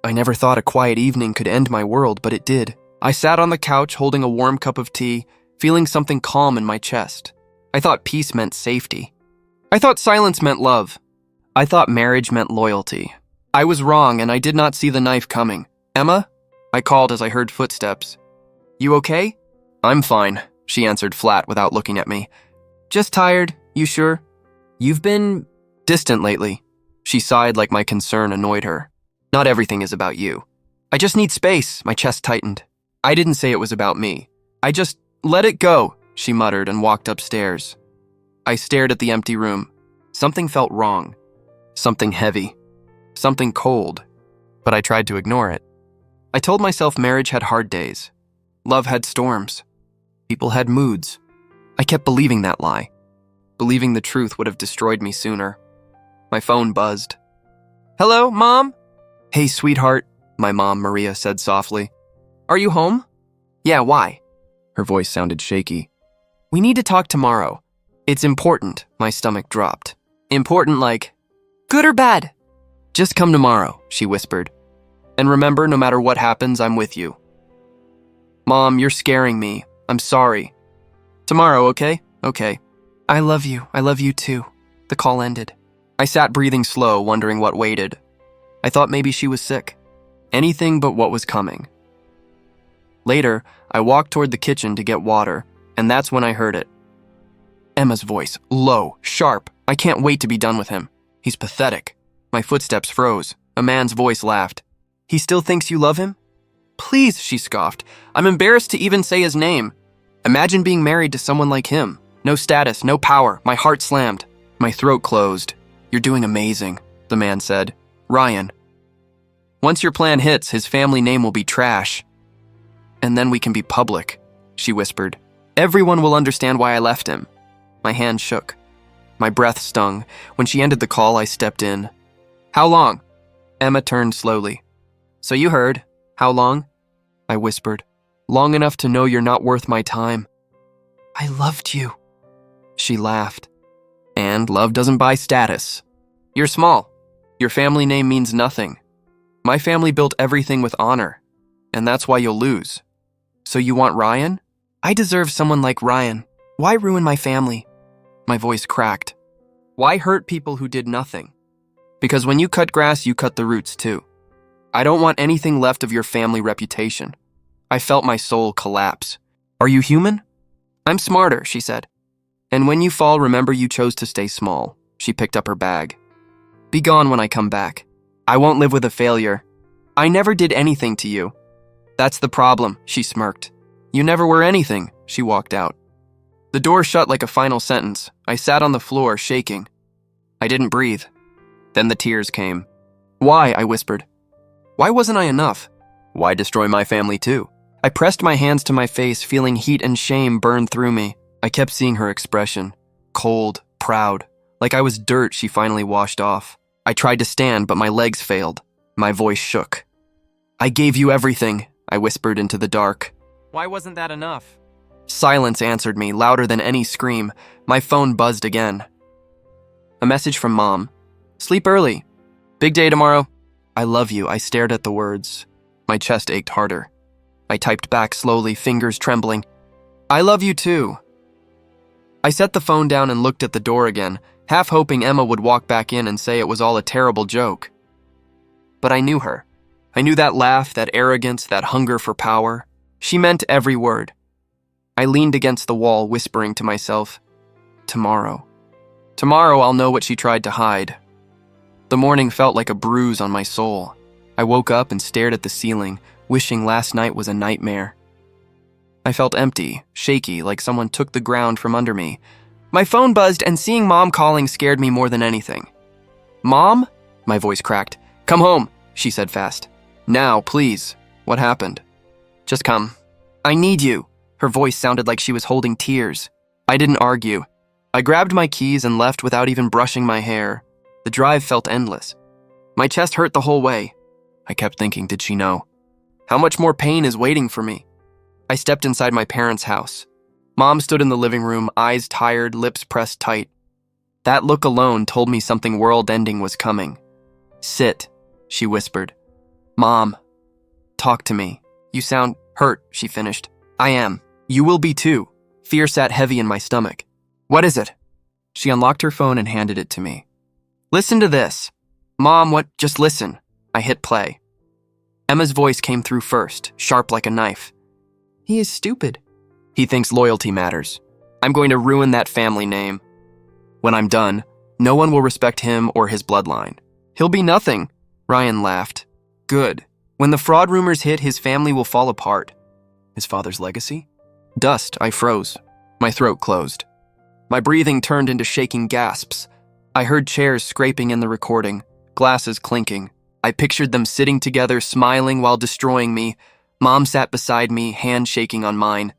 I never thought a quiet evening could end my world, but it did. I sat on the couch holding a warm cup of tea, feeling something calm in my chest. I thought peace meant safety. I thought silence meant love. I thought marriage meant loyalty. I was wrong, and I did not see the knife coming. "Emma?" I called as I heard footsteps. "You okay?" "I'm fine," she answered flat without looking at me. "Just tired. You sure? You've been distant lately." She sighed like my concern annoyed her. "Not everything is about you. I just need space." My chest tightened. I didn't say it was about me. I just let it go, she muttered and walked upstairs. I stared at the empty room. Something felt wrong. Something heavy. Something cold. But I tried to ignore it. I told myself marriage had hard days. Love had storms. People had moods. I kept believing that lie. Believing the truth would have destroyed me sooner. My phone buzzed. "Hello, Mom?" "Hey, sweetheart," my mom, Maria, said softly. "Are you home?" "Yeah, why?" Her voice sounded shaky. "We need to talk tomorrow. It's important." My stomach dropped. "Important like, good or bad?" "Just come tomorrow," she whispered. "And remember, no matter what happens, I'm with you." "Mom, you're scaring me. I'm sorry." "Tomorrow, okay?" "Okay." "I love you. I love you too." The call ended. I sat breathing slow, wondering what waited. I thought maybe she was sick. Anything but what was coming. Later, I walked toward the kitchen to get water, and that's when I heard it. Emma's voice, low, sharp. "I can't wait to be done with him. He's pathetic." My footsteps froze. A man's voice laughed. "He still thinks you love him?" "Please," she scoffed. "I'm embarrassed to even say his name. Imagine being married to someone like him. No status, no power." My heart slammed. My throat closed. "You're doing amazing," the man said. "Ryan. Once your plan hits, his family name will be trash. And then we can be public," she whispered. "Everyone will understand why I left him." My hand shook. My breath stung. When she ended the call, I stepped in. "How long?" Emma turned slowly. "So you heard. How long?" I whispered. "Long enough to know you're not worth my time." "I loved you." She laughed. "And love doesn't buy status. You're small. Your family name means nothing. My family built everything with honor, and that's why you'll lose. So you want Ryan?" "I deserve someone like Ryan. Why ruin my family?" My voice cracked. "Why hurt people who did nothing? Because when you cut grass, you cut the roots too. I don't want anything left of your family reputation." I felt my soul collapse. "Are you human?" "I'm smarter," she said. "And when you fall, remember you chose to stay small." She picked up her bag. "Be gone when I come back. I won't live with a failure. I never did anything to you." "That's the problem," she smirked. "You never were anything." She walked out. The door shut like a final sentence. I sat on the floor, shaking. I didn't breathe. Then the tears came. "Why?" I whispered. "Why wasn't I enough? Why destroy my family too?" I pressed my hands to my face, feeling heat and shame burn through me. I kept seeing her expression. Cold, proud. Like I was dirt she finally washed off. I tried to stand, but my legs failed. My voice shook. "I gave you everything," I whispered into the dark. "Why wasn't that enough?" Silence answered me, louder than any scream. My phone buzzed again. A message from Mom. "Sleep early. Big day tomorrow." "I love you." I stared at the words. My chest ached harder. I typed back slowly, fingers trembling. "I love you too." I set the phone down and looked at the door again, half hoping Emma would walk back in and say it was all a terrible joke. But I knew her. I knew that laugh, that arrogance, that hunger for power. She meant every word. I leaned against the wall, whispering to myself, "Tomorrow. Tomorrow I'll know what she tried to hide." The morning felt like a bruise on my soul. I woke up and stared at the ceiling, wishing last night was a nightmare. I felt empty, shaky, like someone took the ground from under me. My phone buzzed, and seeing Mom calling scared me more than anything. "Mom?" My voice cracked. "Come home," she said fast. "Now, please." "What happened?" "Just come. I need you." Her voice sounded like she was holding tears. I didn't argue. I grabbed my keys and left without even brushing my hair. The drive felt endless. My chest hurt the whole way. I kept thinking, did she know? How much more pain is waiting for me? I stepped inside my parents' house. Mom stood in the living room, eyes tired, lips pressed tight. That look alone told me something world-ending was coming. "Sit," she whispered. Mom, talk to me. You sound hurt, she finished. I am. You will be too. Fear sat heavy in my stomach. What is it? She unlocked her phone and handed it to me. Listen to this. Mom, what? Just listen. I hit play. Emma's voice came through first, sharp like a knife. He is stupid. He thinks loyalty matters. I'm going to ruin that family name. When I'm done, no one will respect him or his bloodline. He'll be nothing. Ryan laughed. Good. When the fraud rumors hit, his family will fall apart. His father's legacy? Dust, I froze. My throat closed. My breathing turned into shaking gasps. I heard chairs scraping in the recording, glasses clinking. I pictured them sitting together, smiling while destroying me. Mom sat beside me, hand shaking on mine.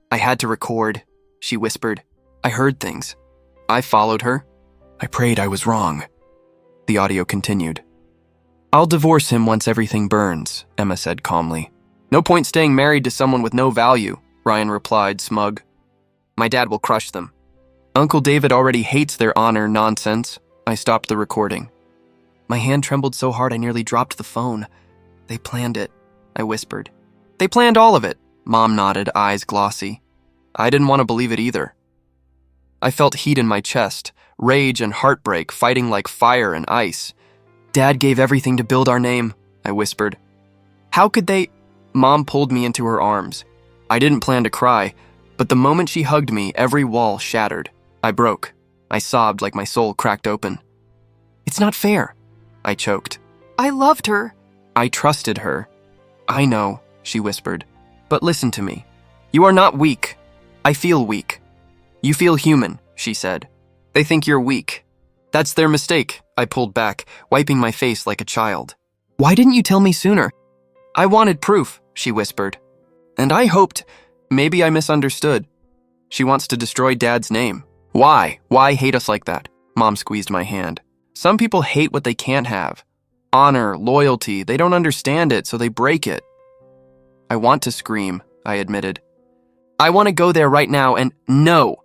I had to record, she whispered. I heard things. I followed her. I prayed I was wrong. The audio continued. I'll divorce him once everything burns, Emma said calmly. No point staying married to someone with no value, Ryan replied, smug. My dad will crush them. Uncle David already hates their honor nonsense. I stopped the recording. My hand trembled so hard I nearly dropped the phone. They planned it, I whispered. They planned all of it, Mom nodded, eyes glossy. I didn't want to believe it either. I felt heat in my chest, rage and heartbreak fighting like fire and ice. Dad gave everything to build our name, I whispered. How could they? Mom pulled me into her arms. I didn't plan to cry, but the moment she hugged me, every wall shattered. I broke. I sobbed like my soul cracked open. It's not fair, I choked. I loved her. I trusted her. I know, she whispered. But listen to me. You are not weak. I feel weak. You feel human, she said. They think you're weak. That's their mistake, I pulled back, wiping my face like a child. Why didn't you tell me sooner? I wanted proof, she whispered. And I hoped, maybe I misunderstood. She wants to destroy Dad's name. Why? Why hate us like that? Mom squeezed my hand. Some people hate what they can't have. Honor, loyalty, they don't understand it, so they break it. I want to scream, I admitted. I want to go there right now and no.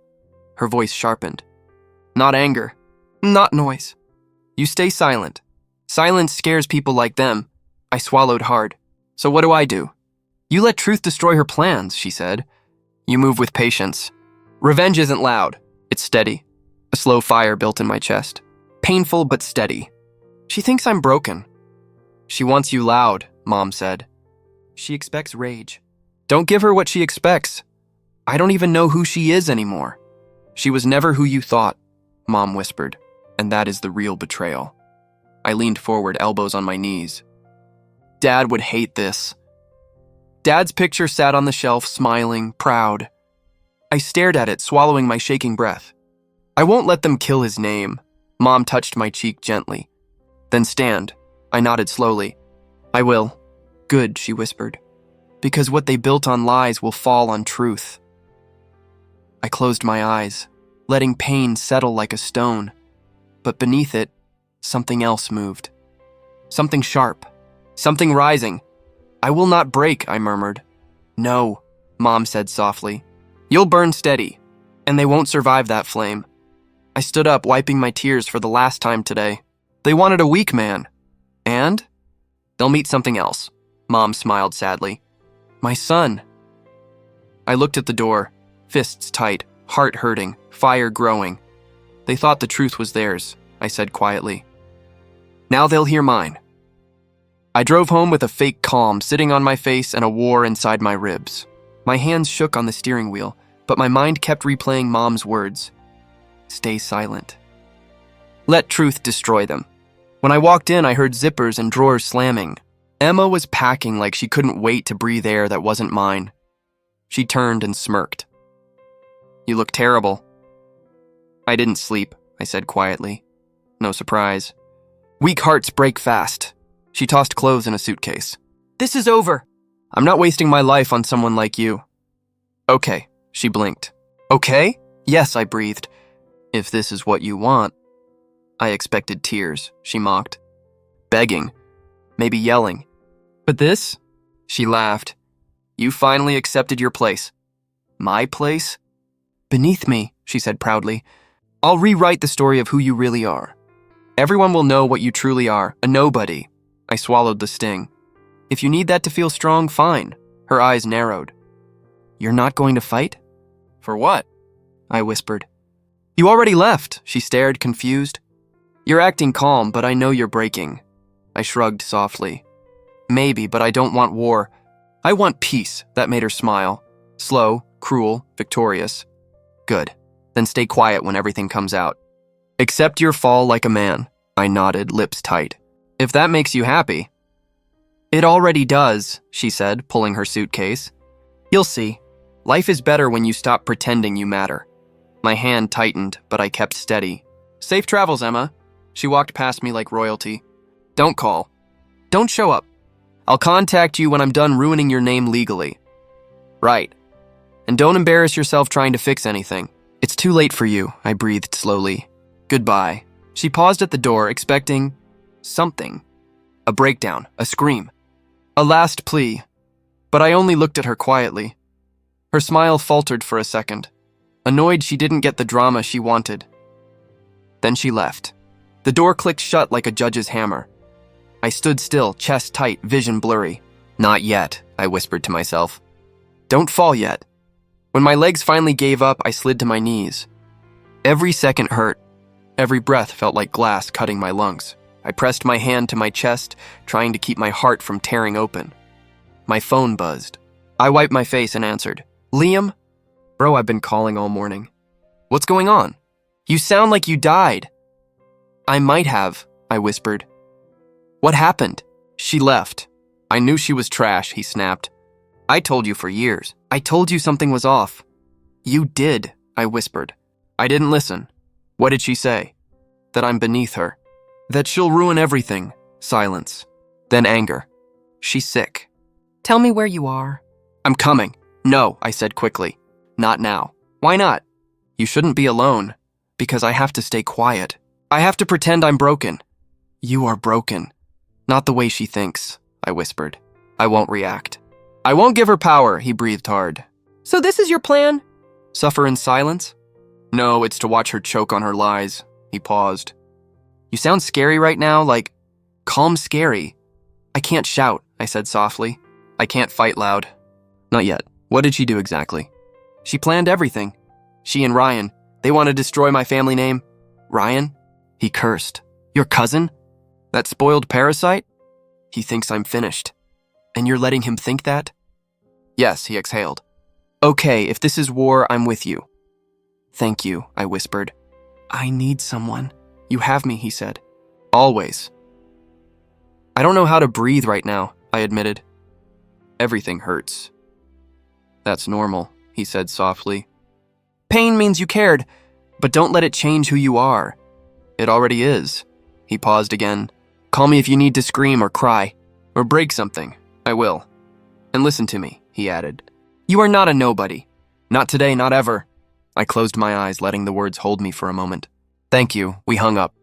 Her voice sharpened. Not anger. Not noise. You stay silent. Silence scares people like them. I swallowed hard. So what do? You let truth destroy her plans, she said. You move with patience. Revenge isn't loud. It's steady. A slow fire built in my chest. Painful but steady. She thinks I'm broken. She wants you loud, Mom said. She expects rage. Don't give her what she expects. I don't even know who she is anymore. She was never who you thought, Mom whispered, and that is the real betrayal. I leaned forward, elbows on my knees. Dad would hate this. Dad's picture sat on the shelf, smiling, proud. I stared at it, swallowing my shaking breath. I won't let them kill his name. Mom touched my cheek gently. Then stand. I nodded slowly. I will. Good, she whispered. Because what they built on lies will fall on truth. I closed my eyes, letting pain settle like a stone. But beneath it, something else moved. Something sharp. Something rising. I will not break, I murmured. No, Mom said softly. You'll burn steady, and they won't survive that flame. I stood up, wiping my tears for the last time today. They wanted a weak man. And? They'll meet something else. Mom smiled sadly. My son. I looked at the door, fists tight, heart hurting, fire growing. They thought the truth was theirs, I said quietly. Now they'll hear mine. I drove home with a fake calm sitting on my face and a war inside my ribs. My hands shook on the steering wheel, but my mind kept replaying Mom's words. Stay silent. Let truth destroy them. When I walked in, I heard zippers and drawers slamming. Emma was packing like she couldn't wait to breathe air that wasn't mine. She turned and smirked. You look terrible. I didn't sleep, I said quietly. No surprise. Weak hearts break fast. She tossed clothes in a suitcase. This is over. I'm not wasting my life on someone like you. Okay, she blinked. Okay? Yes, I breathed. If this is what you want. I expected tears, she mocked. Begging. Maybe yelling. But this? She laughed. You finally accepted your place. My place? Beneath me, she said proudly. I'll rewrite the story of who you really are. Everyone will know what you truly are, a nobody. I swallowed the sting. If you need that to feel strong, fine. Her eyes narrowed. You're not going to fight? For what? I whispered. You already left, she stared, confused. You're acting calm, but I know you're breaking. I shrugged softly. Maybe, but I don't want war. I want peace. That made her smile. Slow, cruel, victorious. Good. Then stay quiet when everything comes out. Accept your fall like a man. I nodded, lips tight. If that makes you happy. It already does, she said, pulling her suitcase. You'll see. Life is better when you stop pretending you matter. My hand tightened, but I kept steady. Safe travels, Emma. She walked past me like royalty. Don't call. Don't show up. I'll contact you when I'm done ruining your name legally. Right. And don't embarrass yourself trying to fix anything. It's too late for you, I breathed slowly. Goodbye. She paused at the door, expecting something. A breakdown, a scream. A last plea. But I only looked at her quietly. Her smile faltered for a second, annoyed she didn't get the drama she wanted. Then she left. The door clicked shut like a judge's hammer. I stood still, chest tight, vision blurry. Not yet, I whispered to myself. Don't fall yet. When my legs finally gave up, I slid to my knees. Every second hurt. Every breath felt like glass cutting my lungs. I pressed my hand to my chest, trying to keep my heart from tearing open. My phone buzzed. I wiped my face and answered. Liam? Bro, I've been calling all morning. What's going on? You sound like you died. I might have, I whispered. What happened? She left. I knew she was trash, he snapped. I told you for years. I told you something was off. You did, I whispered. I didn't listen. What did she say? That I'm beneath her. That she'll ruin everything. Silence. Then anger. She's sick. Tell me where you are. I'm coming. No, I said quickly. Not now. Why not? You shouldn't be alone. Because I have to stay quiet. I have to pretend I'm broken. You are broken. Not the way she thinks, I whispered. I won't react. I won't give her power, he breathed hard. So this is your plan? Suffer in silence? No, it's to watch her choke on her lies. He paused. You sound scary right now, like calm scary. I can't shout, I said softly. I can't fight loud. Not yet. What did she do exactly? She planned everything. She and Ryan, they want to destroy my family name. Ryan? He cursed. Your cousin? That spoiled parasite? He thinks I'm finished. And you're letting him think that? Yes, he exhaled. Okay, if this is war, I'm with you. Thank you, I whispered. I need someone. You have me, he said. Always. I don't know how to breathe right now, I admitted. Everything hurts. That's normal, he said softly. Pain means you cared, but don't let it change who you are. It already is. He paused again. Call me if you need to scream or cry, or break something. I will. And listen to me, he added. You are not a nobody. Not today, not ever. I closed my eyes, letting the words hold me for a moment. Thank you, we hung up.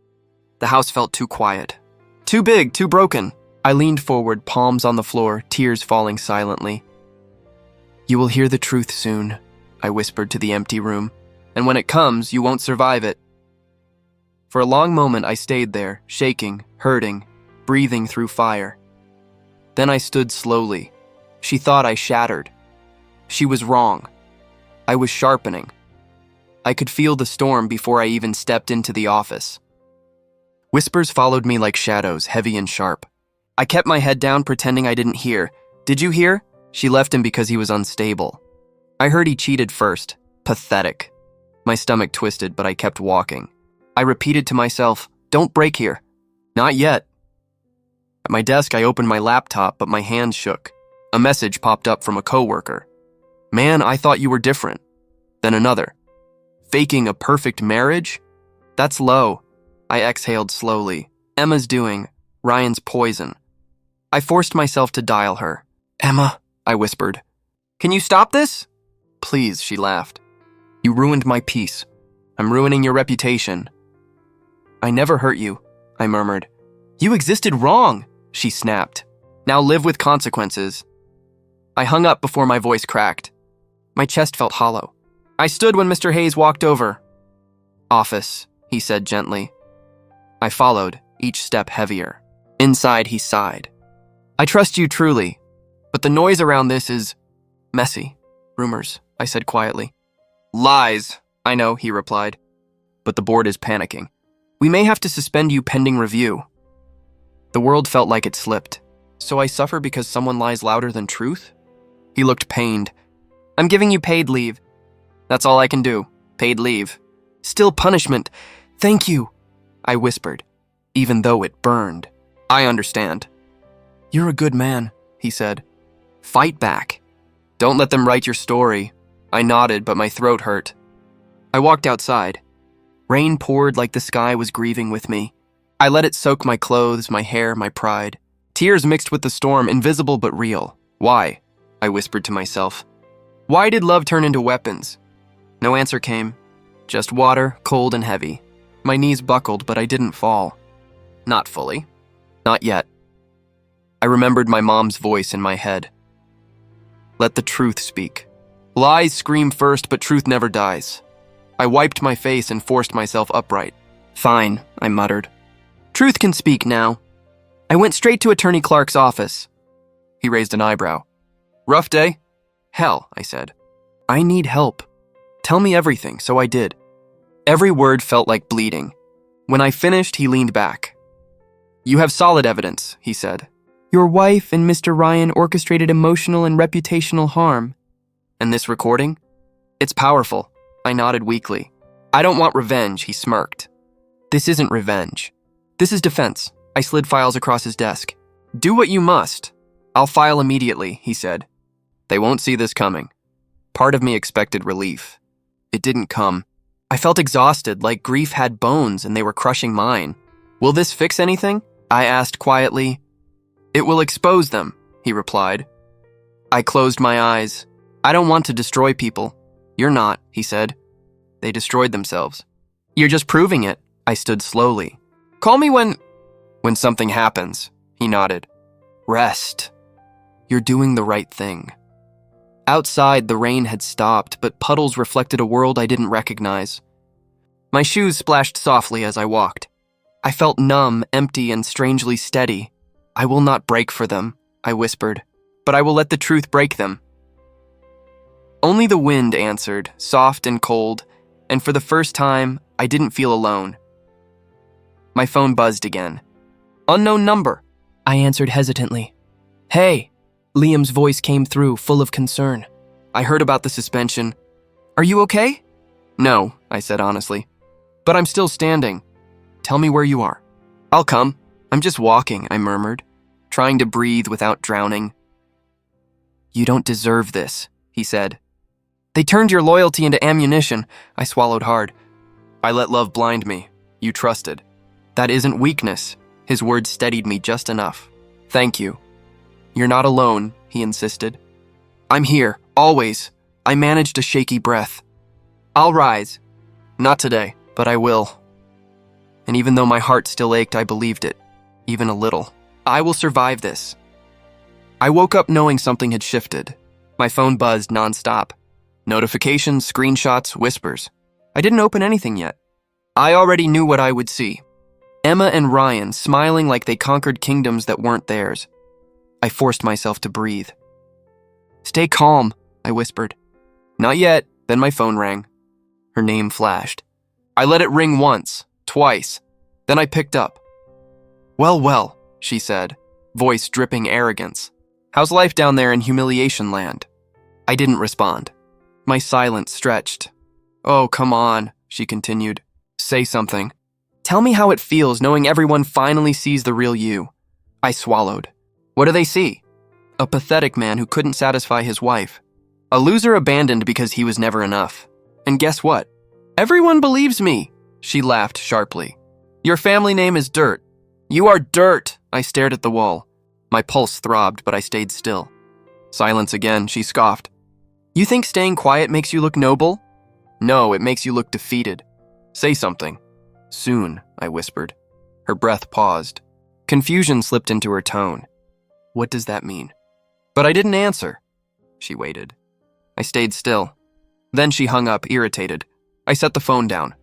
The house felt too quiet. Too big, too broken. I leaned forward, palms on the floor, tears falling silently. You will hear the truth soon, I whispered to the empty room. And when it comes, you won't survive it. For a long moment, I stayed there, shaking, hurting, breathing through fire. Then I stood slowly. She thought I shattered. She was wrong. I was sharpening. I could feel the storm before I even stepped into the office. Whispers followed me like shadows, heavy and sharp. I kept my head down, pretending I didn't hear. Did you hear? She left him because he was unstable. I heard he cheated first. Pathetic. My stomach twisted, but I kept walking. I repeated to myself, don't break here. Not yet. At my desk, I opened my laptop, but my hand shook. A message popped up from a coworker. Man, I thought you were different. Then another. Faking a perfect marriage? That's low. I exhaled slowly. Emma's doing. Ryan's poison. I forced myself to dial her. Emma, I whispered. Can you stop this? Please, she laughed. You ruined my peace. I'm ruining your reputation. I never hurt you, I murmured. You existed wrong, she snapped. Now live with consequences. I hung up before my voice cracked. My chest felt hollow. I stood when Mr. Hayes walked over. Office, he said gently. I followed, each step heavier. Inside, he sighed. I trust you truly, but the noise around this is messy. Rumors, I said quietly. Lies, I know, he replied. But the board is panicking. We may have to suspend you pending review. The world felt like it slipped. So I suffer because someone lies louder than truth? He looked pained. I'm giving you paid leave. That's all I can do. Paid leave. Still punishment. Thank you, I whispered, even though it burned. I understand. You're a good man, he said. Fight back. Don't let them write your story. I nodded, but my throat hurt. I walked outside. Rain poured like the sky was grieving with me. I let it soak my clothes, my hair, my pride. Tears mixed with the storm, invisible but real. Why? I whispered to myself. Why did love turn into weapons? No answer came. Just water, cold and heavy. My knees buckled, but I didn't fall. Not fully. Not yet. I remembered my mom's voice in my head. Let the truth speak. Lies scream first, but truth never dies. I wiped my face and forced myself upright. Fine, I muttered. Truth can speak now. I went straight to Attorney Clark's office. He raised an eyebrow. Rough day? Hell, I said. I need help. Tell me everything, so I did. Every word felt like bleeding. When I finished, he leaned back. You have solid evidence, he said. Your wife and Mr. Ryan orchestrated emotional and reputational harm. And this recording? It's powerful. I nodded weakly. I don't want revenge, he smirked. This isn't revenge. This is defense. I slid files across his desk. Do what you must. I'll file immediately, he said. They won't see this coming. Part of me expected relief. It didn't come. I felt exhausted, like grief had bones and they were crushing mine. Will this fix anything? I asked quietly. It will expose them, he replied. I closed my eyes. I don't want to destroy people. You're not, he said. They destroyed themselves. You're just proving it. I stood slowly. Call me when something happens, he nodded. Rest. You're doing the right thing. Outside, the rain had stopped, but puddles reflected a world I didn't recognize. My shoes splashed softly as I walked. I felt numb, empty, and strangely steady. I will not break for them, I whispered, but I will let the truth break them. Only the wind answered, soft and cold, and for the first time, I didn't feel alone. My phone buzzed again. Unknown number, I answered hesitantly. Hey, Liam's voice came through, full of concern. I heard about the suspension. Are you okay? No, I said honestly. But I'm still standing. Tell me where you are. I'll come. I'm just walking, I murmured, trying to breathe without drowning. You don't deserve this, he said. They turned your loyalty into ammunition. I swallowed hard. I let love blind me. You trusted. That isn't weakness. His words steadied me just enough. Thank you. You're not alone, he insisted. I'm here, always. I managed a shaky breath. I'll rise. Not today, but I will. And even though my heart still ached, I believed it. Even a little. I will survive this. I woke up knowing something had shifted. My phone buzzed nonstop. Notifications, screenshots, whispers. I didn't open anything yet. I already knew what I would see. Emma and Ryan smiling like they conquered kingdoms that weren't theirs. I forced myself to breathe. Stay calm, I whispered. Not yet, then my phone rang. Her name flashed. I let it ring once, twice. Then I picked up. Well, she said, voice dripping arrogance. How's life down there in humiliation land? I didn't respond. My silence stretched. Oh, come on, she continued. Say something. Tell me how it feels knowing everyone finally sees the real you. I swallowed. What do they see? A pathetic man who couldn't satisfy his wife. A loser abandoned because he was never enough. And guess what? Everyone believes me, she laughed sharply. Your family name is Dirt. You are dirt, I stared at the wall. My pulse throbbed, but I stayed still. Silence again, she scoffed. You think staying quiet makes you look noble? No, it makes you look defeated. Say something. Soon, I whispered. Her breath paused. Confusion slipped into her tone. What does that mean? But I didn't answer. She waited. I stayed still. Then she hung up, irritated. I set the phone down.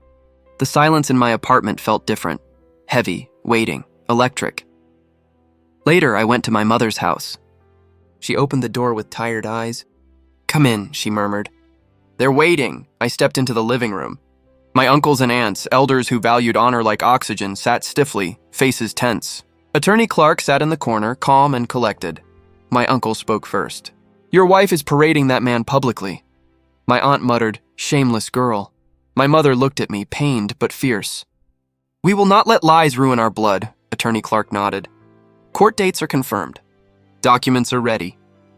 The silence in my apartment felt different. Heavy, waiting, electric. Later, I went to my mother's house. She opened the door with tired eyes. "Come in," she murmured. "They're waiting." I stepped into the living room. My uncles and aunts, elders who valued honor like oxygen, sat stiffly, faces tense. Attorney Clark sat in the corner, calm and collected. My uncle spoke first. "Your wife is parading that man publicly." My aunt muttered, "Shameless girl." My mother looked at me, pained but fierce. "We will not let lies ruin our blood," Attorney Clark nodded. "Court dates are confirmed. Documents are ready.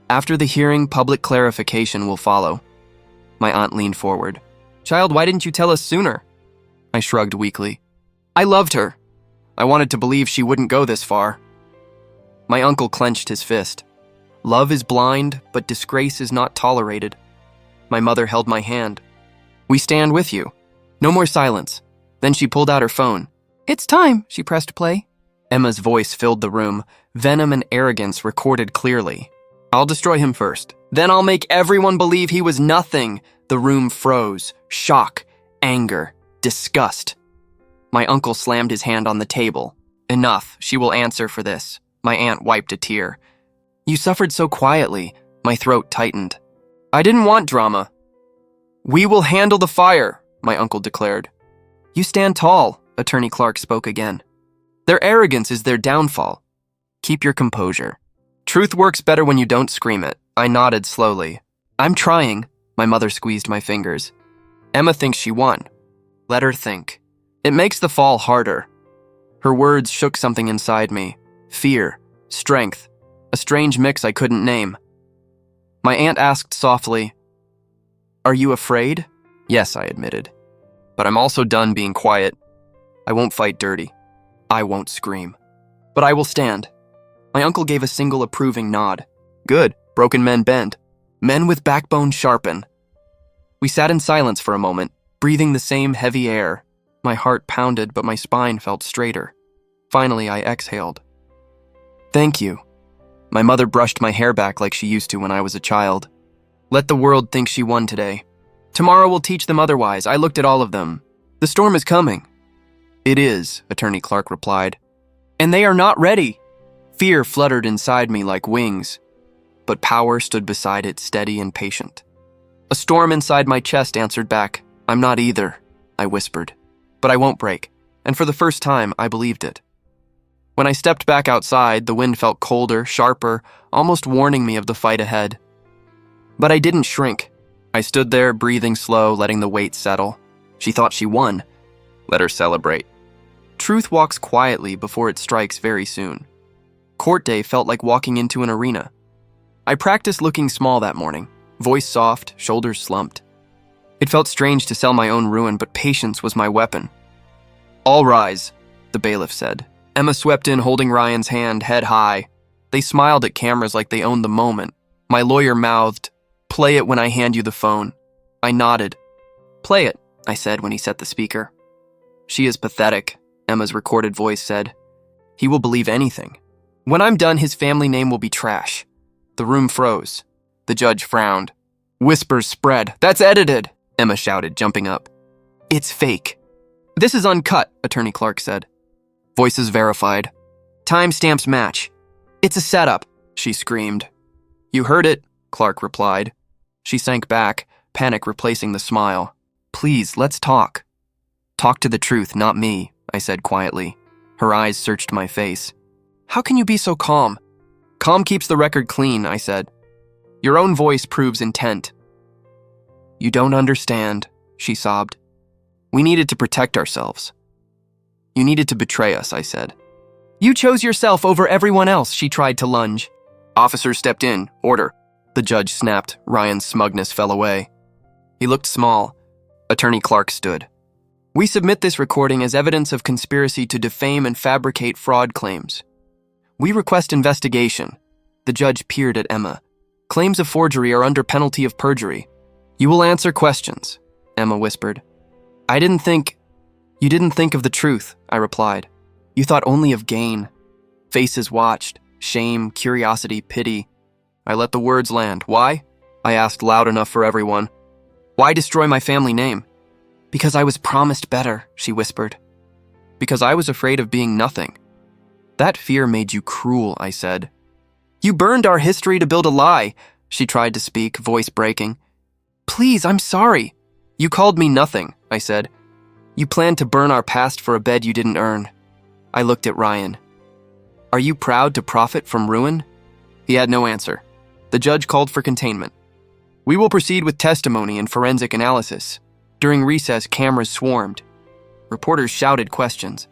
After the hearing, public clarification will follow." My aunt leaned forward. "Child, why didn't you tell us sooner?" I shrugged weakly. "I loved her. I wanted to believe she wouldn't go this far." My uncle clenched his fist. "Love is blind, but disgrace is not tolerated." My mother held my hand. "We stand with you. No more silence." Then she pulled out her phone. "It's time," she pressed play. Emma's voice filled the room, venom and arrogance recorded clearly. "I'll destroy him first. Then I'll make everyone believe he was nothing." The room froze. Shock, anger, disgust. My uncle slammed his hand on the table. "Enough, she will answer for this." My aunt wiped a tear. "You suffered so quietly." My throat tightened. "I didn't want drama." "We will handle the fire," my uncle declared. "You stand tall," Attorney Clark spoke again. "Their arrogance is their downfall. Keep your composure. Truth works better when you don't scream it." I nodded slowly. "I'm trying." My mother squeezed my fingers. "Emma thinks she won. Let her think. It makes the fall harder." Her words shook something inside me. Fear, strength, a strange mix I couldn't name. My aunt asked softly, "Are you afraid?" "Yes," I admitted. "But I'm also done being quiet. I won't fight dirty. I won't scream. But I will stand." My uncle gave a single approving nod. "Good. Broken men bend. Men with backbone sharpen." We sat in silence for a moment, breathing the same heavy air. My heart pounded, but my spine felt straighter. Finally, I exhaled. "Thank you." My mother brushed my hair back like she used to when I was a child. "Let the world think she won today. Tomorrow will teach them otherwise." I looked at all of them. "The storm is coming." "It is," Attorney Clark replied. "And they are not ready." Fear fluttered inside me like wings, but power stood beside it, steady and patient. A storm inside my chest answered back. "I'm not either," I whispered. "But I won't break." And for the first time, I believed it. When I stepped back outside, the wind felt colder, sharper, almost warning me of the fight ahead. But I didn't shrink. I stood there, breathing slow, letting the weight settle. She thought she won. Let her celebrate. Truth walks quietly before it strikes very soon. Court day felt like walking into an arena. I practiced looking small that morning, voice soft, shoulders slumped. It felt strange to sell my own ruin, but patience was my weapon. "All rise," the bailiff said. Emma swept in holding Ryan's hand, head high. They smiled at cameras like they owned the moment. My lawyer mouthed, "Play it when I hand you the phone." I nodded. "Play it," I said when he set the speaker. "She is pathetic," Emma's recorded voice said. "He will believe anything. When I'm done, his family name will be trash." The room froze. The judge frowned. Whispers spread. "That's edited," Emma shouted, jumping up. "It's fake." "This is uncut," Attorney Clark said. Voices verified. "Timestamps match." "It's a setup," she screamed. "You heard it," Clark replied. She sank back, panic replacing the smile. "Please, let's talk." "Talk to the truth, not me," I said quietly. Her eyes searched my face. "How can you be so calm?" "Calm keeps the record clean," I said. "Your own voice proves intent." "You don't understand," she sobbed. "We needed to protect ourselves." "You needed to betray us," I said. "You chose yourself over everyone else," she tried to lunge. Officers stepped in. "Order." The judge snapped. Ryan's smugness fell away. He looked small. Attorney Clark stood. "We submit this recording as evidence of conspiracy to defame and fabricate fraud claims. We request investigation." The judge peered at Emma. "Claims of forgery are under penalty of perjury. You will answer questions," Emma whispered. "You didn't think of the truth," I replied. "You thought only of gain." Faces watched. Shame, curiosity, pity. I let the words land. "Why?" I asked loud enough for everyone. "Why destroy my family name?" "Because I was promised better," she whispered. "Because I was afraid of being nothing." That fear made you cruel, I said. You burned our history to build a lie, she tried to speak, voice breaking. Please, I'm sorry. You called me nothing, I said. You planned to burn our past for a bed you didn't earn. I looked at Ryan. Are you proud to profit from ruin? He had no answer. The judge called for containment. We will proceed with testimony and forensic analysis. During recess, cameras swarmed. Reporters shouted questions.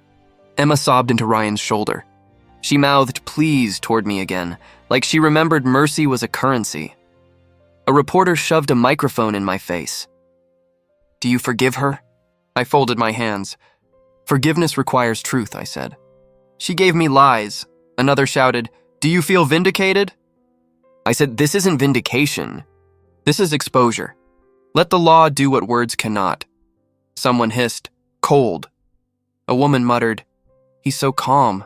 Emma sobbed into Ryan's shoulder. She mouthed please toward me again, like she remembered mercy was a currency. A reporter shoved a microphone in my face. Do you forgive her? I folded my hands. Forgiveness requires truth, I said. She gave me lies. Another shouted, do you feel vindicated? I said, this isn't vindication. This is exposure. Let the law do what words cannot. Someone hissed, cold. A woman muttered, he's so calm.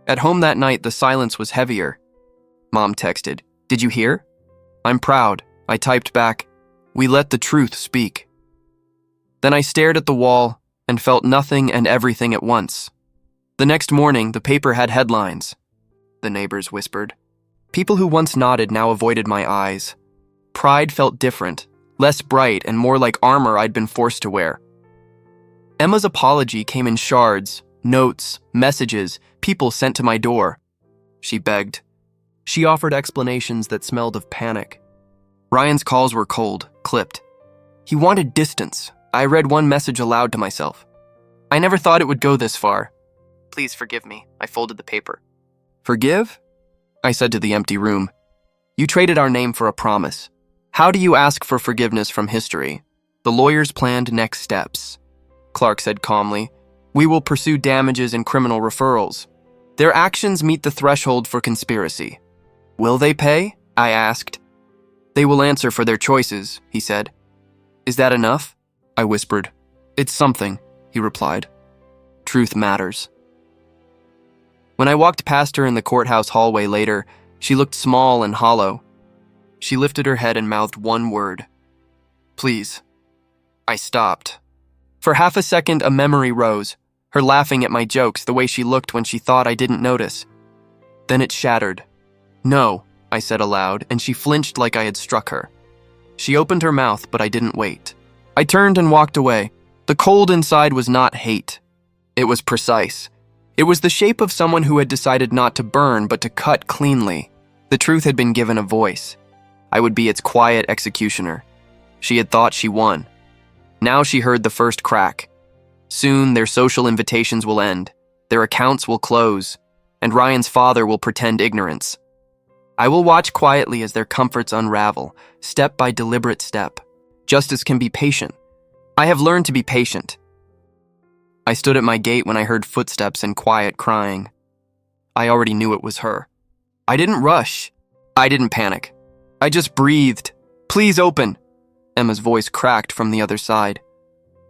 At home that night, the silence was heavier. Mom texted, did you hear? I'm proud. I typed back, we let the truth speak. Then I stared at the wall and felt nothing and everything at once. The next morning, the paper had headlines. The neighbors whispered. People who once nodded now avoided my eyes. Pride felt different, less bright and more like armor I'd been forced to wear. Emma's apology came in shards, notes, messages, people sent to my door. She begged. She offered explanations that smelled of panic. Ryan's calls were cold, clipped. He wanted distance. I read one message aloud to myself. I never thought it would go this far. Please forgive me. I folded the paper. Forgive? I said to the empty room. You traded our name for a promise. How do you ask for forgiveness from history? The lawyers planned next steps. Clark said calmly, we will pursue damages and criminal referrals. Their actions meet the threshold for conspiracy. Will they pay? I asked. They will answer for their choices, he said. Is that enough? I whispered. It's something, he replied. Truth matters. When I walked past her in the courthouse hallway later, she looked small and hollow. She lifted her head and mouthed one word. Please. I stopped. For half a second, a memory rose, her laughing at my jokes the way she looked when she thought I didn't notice. Then it shattered. No, I said aloud, and she flinched like I had struck her. She opened her mouth, but I didn't wait. I turned and walked away. The cold inside was not hate. It was precise. It was the shape of someone who had decided not to burn, but to cut cleanly. The truth had been given a voice. I would be its quiet executioner. She had thought she won. Now she heard the first crack. Soon their social invitations will end, their accounts will close, and Ryan's father will pretend ignorance. I will watch quietly as their comforts unravel, step by deliberate step. Justice can be patient. I have learned to be patient. I stood at my gate when I heard footsteps and quiet crying. I already knew it was her. I didn't rush. I didn't panic. I just breathed. Please open. Emma's voice cracked from the other side.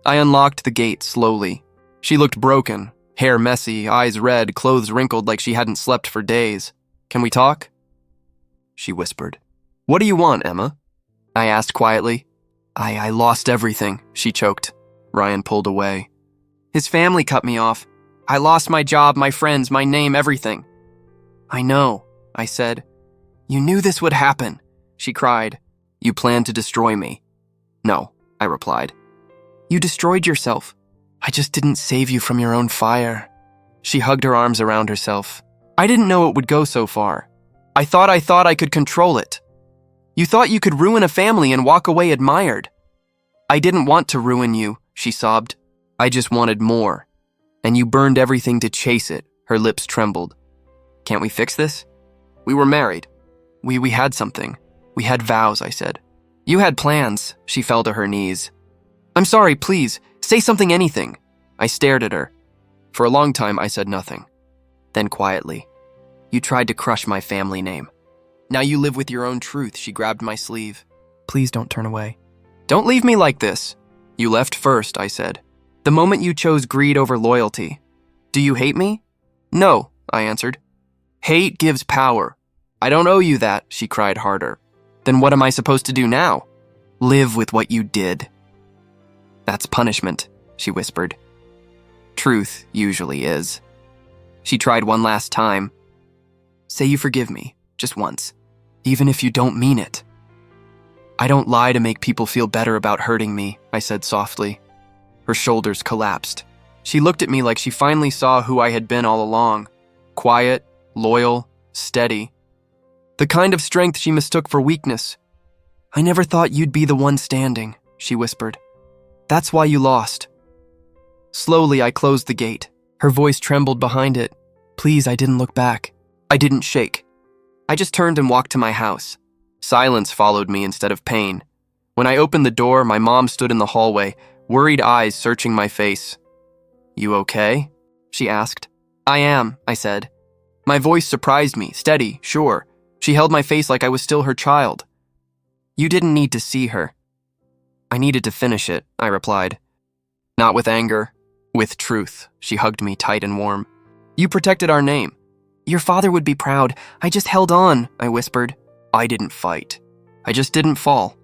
I unlocked the gate slowly. She looked broken, hair messy, eyes red, clothes wrinkled like she hadn't slept for days. Can we talk? She whispered. What do you want, Emma? I asked quietly. I lost everything, she choked. Ryan pulled away. His family cut me off. I lost my job, my friends, my name, everything. I know, I said. You knew this would happen, she cried. You planned to destroy me. No, I replied. You destroyed yourself. I just didn't save you from your own fire. She hugged her arms around herself. I didn't know it would go so far. I thought I could control it. You thought you could ruin a family and walk away admired. I didn't want to ruin you, she sobbed. I just wanted more. And you burned everything to chase it, her lips trembled. Can't we fix this? We were married. We had something. We had vows, I said. You had plans, she fell to her knees. I'm sorry, please, say something, anything. I stared at her. For a long time, I said nothing. Then quietly, you tried to crush my family name. Now you live with your own truth, she grabbed my sleeve. Please don't turn away. Don't leave me like this. You left first, I said. The moment you chose greed over loyalty. Do you hate me? No, I answered. Hate gives power. I don't owe you that, she cried harder. Then what am I supposed to do now? Live with what you did. That's punishment, she whispered. Truth usually is. She tried one last time. Say you forgive me, just once, even if you don't mean it. I don't lie to make people feel better about hurting me, I said softly. Her shoulders collapsed. She looked at me like she finally saw who I had been all along. Quiet, loyal, steady. The kind of strength she mistook for weakness. I never thought you'd be the one standing, she whispered. That's why you lost. Slowly, I closed the gate. Her voice trembled behind it. Please, I didn't look back. I didn't shake. I just turned and walked to my house. Silence followed me instead of pain. When I opened the door, my mom stood in the hallway, worried eyes searching my face. You okay? She asked. I am, I said. My voice surprised me, steady, sure. She held my face like I was still her child. You didn't need to see her. I needed to finish it, I replied. Not with anger, with truth. She hugged me tight and warm. You protected our name. Your father would be proud. I just held on, I whispered. I didn't fight. I just didn't fall.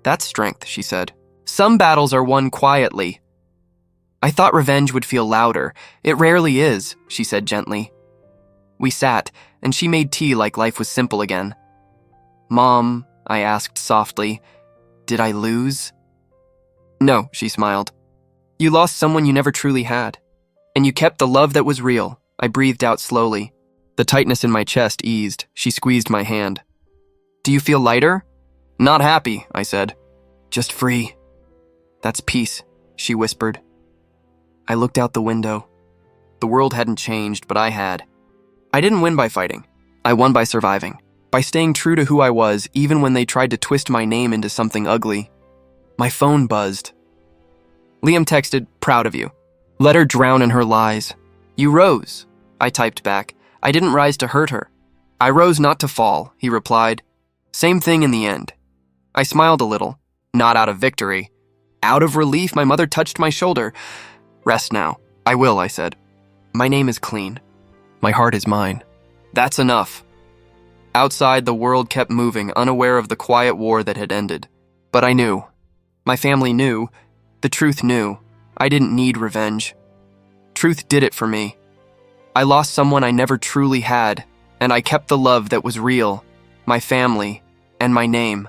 That's strength, she said. Some battles are won quietly. I thought revenge would feel louder. It rarely is, she said gently. We sat, and she made tea like life was simple again. Mom, I asked softly, did I lose? No, she smiled. You lost someone you never truly had. And you kept the love that was real, I breathed out slowly. The tightness in my chest eased. She squeezed my hand. Do you feel lighter? Not happy, I said. Just free. That's peace, she whispered. I looked out the window. The world hadn't changed, but I had. I didn't win by fighting. I won by surviving, by staying true to who I was, even when they tried to twist my name into something ugly. My phone buzzed. Liam texted, proud of you. Let her drown in her lies. You rose, I typed back. I didn't rise to hurt her. I rose not to fall, he replied. Same thing in the end. I smiled a little, not out of victory. Out of relief, my mother touched my shoulder. Rest now. I will, I said. My name is clean. My heart is mine. That's enough. Outside, the world kept moving, unaware of the quiet war that had ended. But I knew. My family knew. The truth knew. I didn't need revenge. Truth did it for me. I lost someone I never truly had, and I kept the love that was real, my family, and my name.